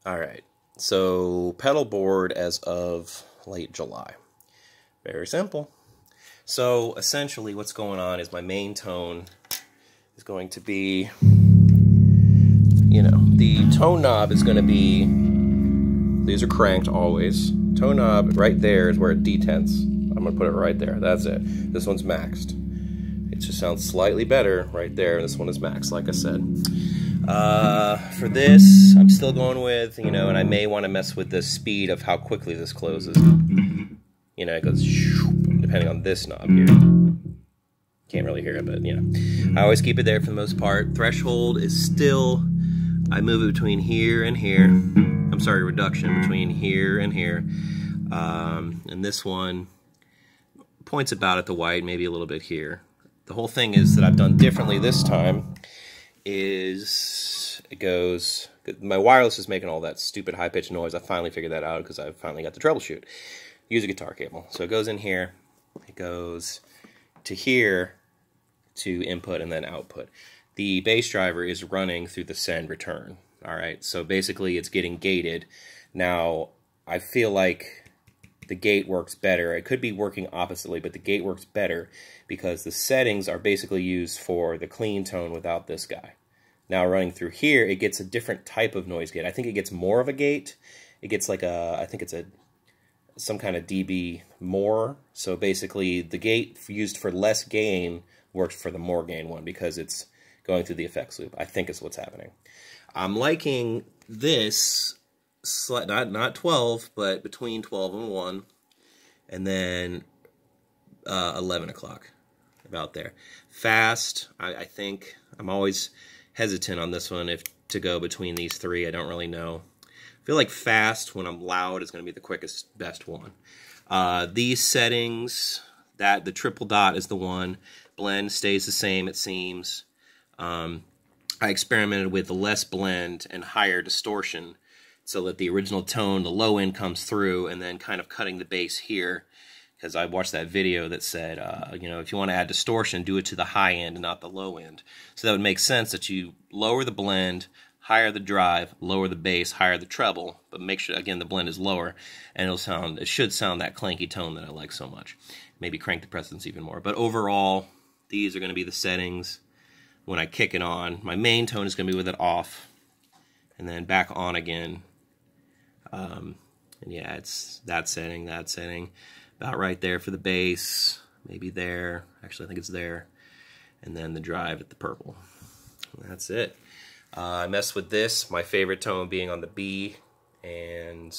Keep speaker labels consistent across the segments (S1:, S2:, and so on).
S1: Alright, so pedal board as of late July. Very simple. So essentially what's going on is my main tone is going to be, the tone knob is going to be, these are cranked always. Tone knob right there is where it detents. I'm going to put it right there. That's it. This one's maxed. It just sounds slightly better right there. This one is maxed, like I said. For this, I'm still going with, and I may want to mess with the speed of how quickly this closes. It goes, depending on this knob here. Can't really hear it, but, I always keep it there for the most part. Threshold is still, I move it between here and here. I'm sorry, reduction between here and here. And this one points about at the white, maybe a little bit here. The whole thing is that I've done differently this time is it goes, my wireless is making all that stupid high-pitched noise. I finally figured that out because I finally got to troubleshoot. Use a guitar cable. So it goes in here, it goes to here to input and then output. The bass driver is running through the send return. Alright, so basically it's getting gated. Now, I feel like the gate works better. It could be working oppositely, but the gate works better because the settings are basically used for the clean tone without this guy. Now running through here, it gets a different type of noise gate. I think it gets more of a gate. It gets like I think it's some kind of dB more. So basically the gate used for less gain works for the more gain one because it's going through the effects loop. I think is what's happening. I'm liking this, not 12, but between 12 and 1, and then 11 o'clock, about there. Fast, I think, I'm always hesitant on this one to go between these three. I don't really know. I feel like fast, when I'm loud, is going to be the quickest, best one. These settings, the triple dot is the one. Blend stays the same, it seems. I experimented with the less blend and higher distortion so that the original tone, the low end, comes through, and then kind of cutting the bass here, because I watched that video that said, if you want to add distortion, do it to the high end and not the low end. So that would make sense that you lower the blend, higher the drive, lower the bass, higher the treble, but make sure, again, the blend is lower, and it should sound that clanky tone that I like so much. Maybe crank the presence even more. But overall, these are going to be the settings. When I kick it on, my main tone is going to be with it off, and then back on again. And yeah, it's that setting, about right there for the bass, maybe there. Actually, I think it's there, and then the drive at the purple. And that's it. I messed with this. My favorite tone being on the B, and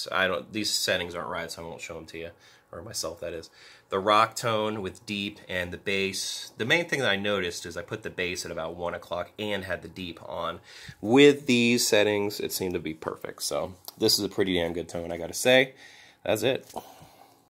S1: these settings aren't right, so I won't show them to you, or myself, that is. The rock tone with deep and the bass. The main thing that I noticed is I put the bass at about 1 o'clock and had the deep on. With these settings, it seemed to be perfect. So this is a pretty damn good tone, I gotta say. That's it.